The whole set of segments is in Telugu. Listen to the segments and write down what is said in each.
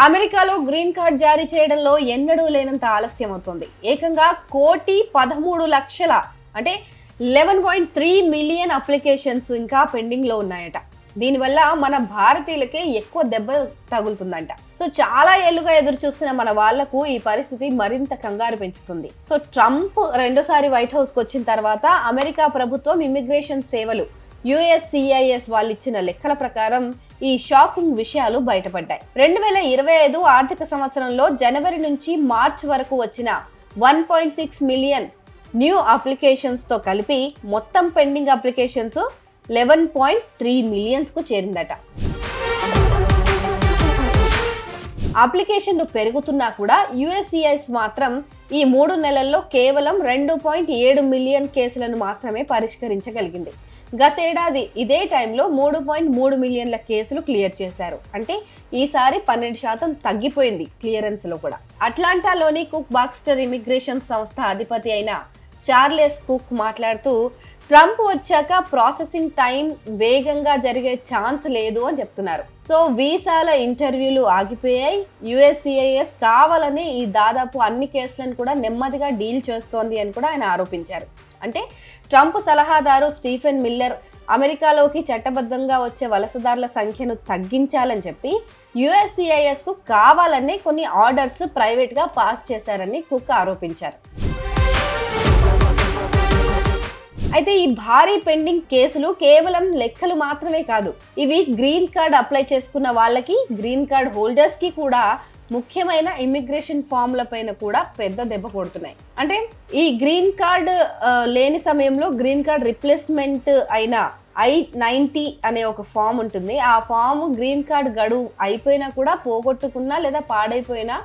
అమెరికాలో గ్రీన్ కార్డ్ జారీ చేయడంలో ఎన్నడూ లేనంత ఆలస్యం అవుతుంది. ఏకంగా 1,13,00,000 అంటే 11.3 మిలియన్ అప్లికేషన్స్ ఇంకా పెండింగ్ లో ఉన్నాయట. దీనివల్ల మన భారతీయులకే ఎక్కువ దెబ్బ తగులుతుందంట. సో చాలా ఏళ్లుగా ఎదురు చూస్తున్న మన వాళ్లకు ఈ పరిస్థితి మరింత కంగారు పెంచుతుంది. సో ట్రంప్ రెండోసారి వైట్ హౌస్ కు వచ్చిన తర్వాత అమెరికా ప్రభుత్వం ఇమ్మిగ్రేషన్ సేవలు USCIS వాళ్ళు ఇచ్చిన లెక్కల ప్రకారం ఈ షాకింగ్ విషయాలు బయటపడ్డాయి. 2025 ఆర్థిక సంవత్సరంలో జనవరి నుంచి మార్చి వరకు వచ్చిన 1.6 మిలియన్ న్యూ అప్లికేషన్స్ తో కలిపి మొత్తం పెండింగ్ అప్లికేషన్స్ 11.3 మిలియన్స్ కు చేరిందట. అప్లికేషన్లు పెరుగుతున్నా కూడా USCIS మాత్రం ఈ 3 నెలల్లో కేవలం 2.7 మిలియన్ కేసులను మాత్రమే పరిష్కరించగలిగింది. గతేడాది ఇదే టైంలో 3.3 మిలియన్ల కేసులు క్లియర్ చేశారు. అంటే ఈసారి 12% తగ్గిపోయింది క్లియరెన్స్ లో కూడా. అట్లాంటాలోని కుక్ బాక్స్టర్ ఇమిగ్రేషన్ సంస్థ అధిపతి అయిన చార్లెస్ కుక్ మాట్లాడుతూ ట్రంప్ వచ్చాక ప్రాసెసింగ్ టైం వేగంగా జరిగే ఛాన్స్ లేదు అని చెప్తున్నారు. సో వీసాల ఇంటర్వ్యూలు ఆగిపోయాయి. USCIS కావాలని ఈ దాదాపు అన్ని కేసులను కూడా నెమ్మదిగా డీల్ చేస్తోంది అని కూడా ఆయన ఆరోపించారు. అంటే ట్రంప్ సలహాదారు స్టీఫెన్ మిల్లర్ అమెరికాలోకి చట్టబద్ధంగా వచ్చే వలసదారుల సంఖ్యను తగ్గించాలని చెప్పి USCIS కు కావాలనే కొన్ని ఆర్డర్స్ ప్రైవేట్ గా పాస్ చేశారని కుక్ ఆరోపించారు. అయితే ఈ భారీ పెండింగ్ కేసులు కేవలం లెక్కలు మాత్రమే కాదు, ఇవి గ్రీన్ కార్డ్ అప్లై చేసుకున్న వాళ్ళకి, గ్రీన్ కార్డ్ హోల్డర్స్ కి కూడా ముఖ్యమైన ఇమిగ్రేషన్ ఫామ్ల పైన కూడా పెద్ద దెబ్బ కొడుతున్నాయి. అంటే ఈ గ్రీన్ కార్డ్ లేని సమయంలో గ్రీన్ కార్డ్ రిప్లేస్మెంట్ అయిన I-90 అనే ఒక ఫామ్ ఉంటుంది. ఆ ఫామ్ గ్రీన్ కార్డ్ గడువు అయిపోయినా కూడా, పోగొట్టుకున్నా లేదా పాడైపోయినా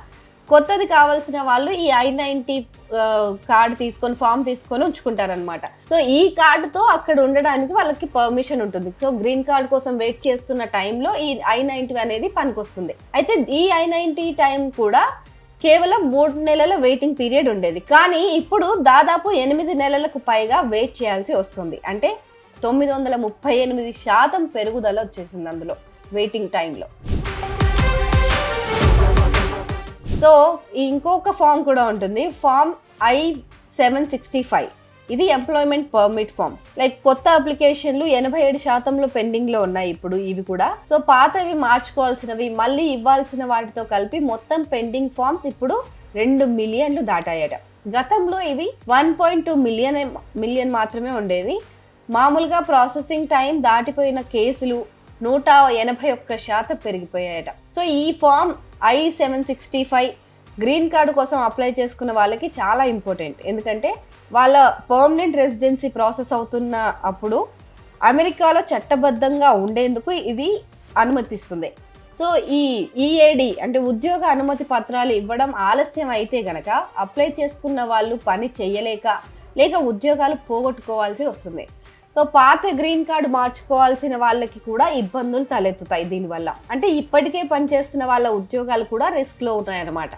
కొత్తది కావాల్సిన వాళ్ళు ఈ I-90 కార్డు తీసుకొని ఫామ్ తీసుకొని ఉంచుకుంటారనమాట. సో ఈ కార్డుతో అక్కడ ఉండడానికి వాళ్ళకి పర్మిషన్ ఉంటుంది. సో గ్రీన్ కార్డ్ కోసం వెయిట్ చేస్తున్న టైంలో ఈ I-90 అనేది పనికొస్తుంది. అయితే ఈ I-90 టైం కూడా కేవలం 3 నెలల వెయిటింగ్ పీరియడ్ ఉండేది. కానీ ఇప్పుడు దాదాపు 8 నెలలకు పైగా వెయిట్ చేయాల్సి వస్తుంది. అంటే 938% పెరుగుదల వచ్చేసింది అందులో వెయిటింగ్ టైంలో. సో ఇంకొక ఫామ్ కూడా ఉంటుంది, ఫామ్ I-765. ఇది ఎంప్లాయ్మెంట్ పర్మిట్ ఫామ్. లైక్ కొత్త అప్లికేషన్లు 87% పెండింగ్ లో ఉన్నాయి ఇప్పుడు ఇవి కూడా. సో పాతవి మార్చుకోవాల్సినవి మళ్ళీ ఇవ్వాల్సిన వాటితో కలిపి మొత్తం పెండింగ్ ఫామ్స్ ఇప్పుడు 2 మిలియన్లు దాటాయట. గతంలో ఇవి 1.2 మిలియన్ మాత్రమే ఉండేది. మామూలుగా ప్రాసెసింగ్ టైం దాటిపోయిన కేసులు 181% పెరిగిపోయాయట. సో ఈ ఫామ్ I-765 గ్రీన్ కార్డు కోసం అప్లై చేసుకున్న వాళ్ళకి చాలా ఇంపార్టెంట్. ఎందుకంటే వాళ్ళ పర్మనెంట్ రెసిడెన్సీ ప్రాసెస్ అవుతున్న అప్పుడు అమెరికాలో చట్టబద్ధంగా ఉండేందుకు ఇది అనుమతిస్తుంది. సో ఈ EAD అంటే ఉద్యోగ అనుమతి పత్రాలు ఇవ్వడం ఆలస్యం అయితే గనక అప్లై చేసుకున్న వాళ్ళు పని చేయలేక లేక ఉద్యోగాలు పోగొట్టుకోవాల్సి వస్తుంది. సో పాత గ్రీన్ కార్డు మార్చుకోవాల్సిన వాళ్ళకి కూడా ఇబ్బందులు తలెత్తుతాయి దీనివల్ల. అంటే ఇప్పటికే పనిచేస్తున్న వాళ్ళ ఉద్యోగాలు కూడా రిస్క్ లో ఉన్నాయన్నమాట.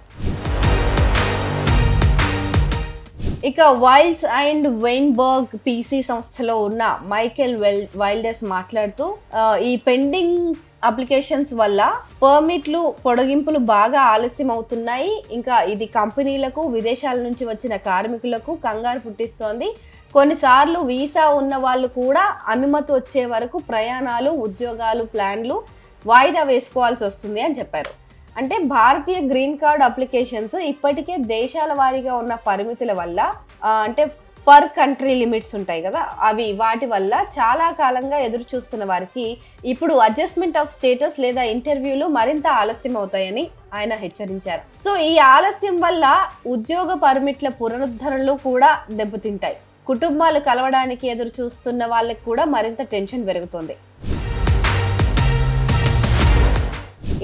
ఇక వైల్డ్స్ అండ్ వెయిన్బర్గ్ PC సంస్థలో ఉన్న మైకెల్ వైల్డెస్ మాట్లాడుతూ ఈ పెండింగ్ అప్లికేషన్స్ వల్ల పర్మిట్లు పొడిగింపులు బాగా ఆలస్యం అవుతున్నాయి. ఇంకా ఇది కంపెనీలకు, విదేశాల నుంచి వచ్చిన కార్మికులకు కంగారు పుట్టిస్తోంది. కొన్నిసార్లు వీసా ఉన్న వాళ్ళు కూడా అనుమతి వచ్చే వరకు ప్రయాణాలు, ఉద్యోగాలు, ప్లాన్లు వాయిదా వేసుకోవాల్సి వస్తుంది అని చెప్పారు. అంటే భారతీయ గ్రీన్ కార్డ్ అప్లికేషన్స్ ఇప్పటికే దేశాల వారీగా ఉన్న పరిమితుల వల్ల, అంటే పర్ కంట్రీ లిమిట్స్ ఉంటాయి కదా, వాటి వల్ల చాలా కాలంగా ఎదురు చూస్తున్న వారికి ఇప్పుడు అడ్జస్ట్మెంట్ ఆఫ్ స్టేటస్ లేదా ఇంటర్వ్యూలు మరింత ఆలస్యం అవుతాయని ఆయన హెచ్చరించారు. సో ఈ ఆలస్యం వల్ల ఉద్యోగ పర్మిట్ల పునరుద్ధరణలు కూడా దెబ్బతింటాయి. కుటుంబాలు కలవడానికి ఎదురు చూస్తున్న వాళ్ళకి కూడా మరింత టెన్షన్ పెరుగుతుంది.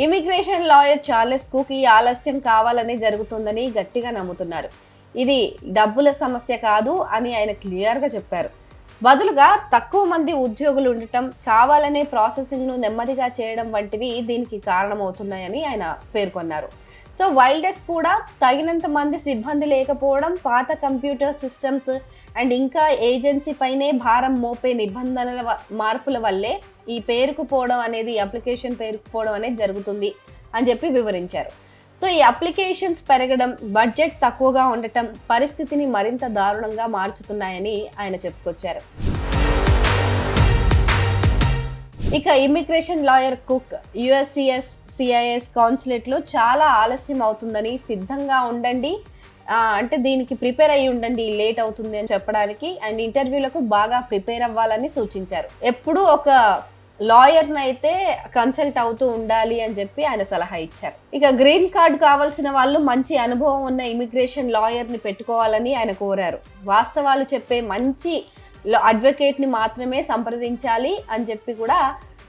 ఇమిగ్రేషన్ లాయర్ చార్లెస్ కుక్ ఈ ఆలస్యం కావాలని జరుగుతుందని గట్టిగా నమ్ముతున్నారు. ఇది డబ్బుల సమస్య కాదు అని ఆయన క్లియర్గా చెప్పారు. బదులుగా తక్కువ మంది ఉద్యోగులు ఉండటం, కావాలనే ప్రాసెసింగ్ను నెమ్మదిగా చేయడం వంటివి దీనికి కారణమవుతున్నాయని ఆయన పేర్కొన్నారు. సో వైల్డెస్ కూడా తగినంత మంది సిబ్బంది లేకపోవడం, పాత కంప్యూటర్ సిస్టమ్స్ అండ్ ఇంకా ఏజెన్సీ పైనే భారం మోపే నిబంధనల మార్పుల వల్లే ఈ పేరుకుపోవడం అనేది, అప్లికేషన్ పేరుకుపోవడం అనేది జరుగుతుంది. అని చెప్పి వివరించారు. సో ఈ అప్లికేషన్స్ పెరగడం, బడ్జెట్ తక్కువగా ఉండటం పరిస్థితిని మరింత దారుణంగా మార్చుతున్నాయని ఆయన చెప్పుకొచ్చారు. ఇక ఇమిగ్రేషన్ లాయర్ కుక్ యుఎస్సిఎస్ సిఐఎస్ కాన్సులేట్లో చాలా ఆలస్యం అవుతుందని, సిద్ధంగా ఉండండి, అంటే దీనికి ప్రిపేర్ అయ్యి ఉండండి, లేట్ అవుతుంది అని చెప్పడానికి, అండ్ ఇంటర్వ్యూలకు బాగా ప్రిపేర్ అవ్వాలని సూచించారు. ఎప్పుడూ ఒక లాయర్ని అయితే కన్సల్ట్ అవుతూ ఉండాలి అని చెప్పి ఆయన సలహా ఇచ్చారు. ఇక గ్రీన్ కార్డ్ కావాల్సిన వాళ్ళు మంచి అనుభవం ఉన్న ఇమిగ్రేషన్ లాయర్ని పెట్టుకోవాలని ఆయన కోరారు. వాస్తవాలు చెప్పే మంచి అడ్వకేట్ని మాత్రమే సంప్రదించాలి అని చెప్పి కూడా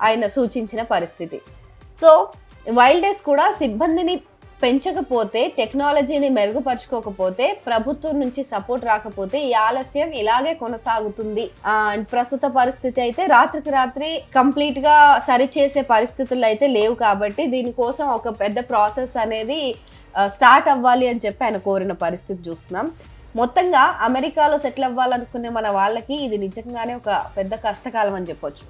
ఆయన సూచించిన పరిస్థితి. సో వైల్డెస్ కూడా సిబ్బందిని పెంచకపోతే, టెక్నాలజీని మెరుగుపరుచుకోకపోతే, ప్రభుత్వం నుంచి సపోర్ట్ రాకపోతే ఈ ఆలస్యం ఇలాగే కొనసాగుతుంది. ప్రస్తుత పరిస్థితి అయితే రాత్రికి రాత్రి కంప్లీట్ గా సరిచేసే పరిస్థితులు అయితే లేవు. కాబట్టి దీనికోసం ఒక పెద్ద ప్రాసెస్ అనేది స్టార్ట్ అవ్వాలి అని చెప్పి ఆయన కోరిన పరిస్థితి చూస్తున్నాం. మొత్తంగా అమెరికాలో సెటిల్ అవ్వాలనుకునే మన వాళ్ళకి ఇది నిజంగానే ఒక పెద్ద కష్టకాలం అని చెప్పొచ్చు.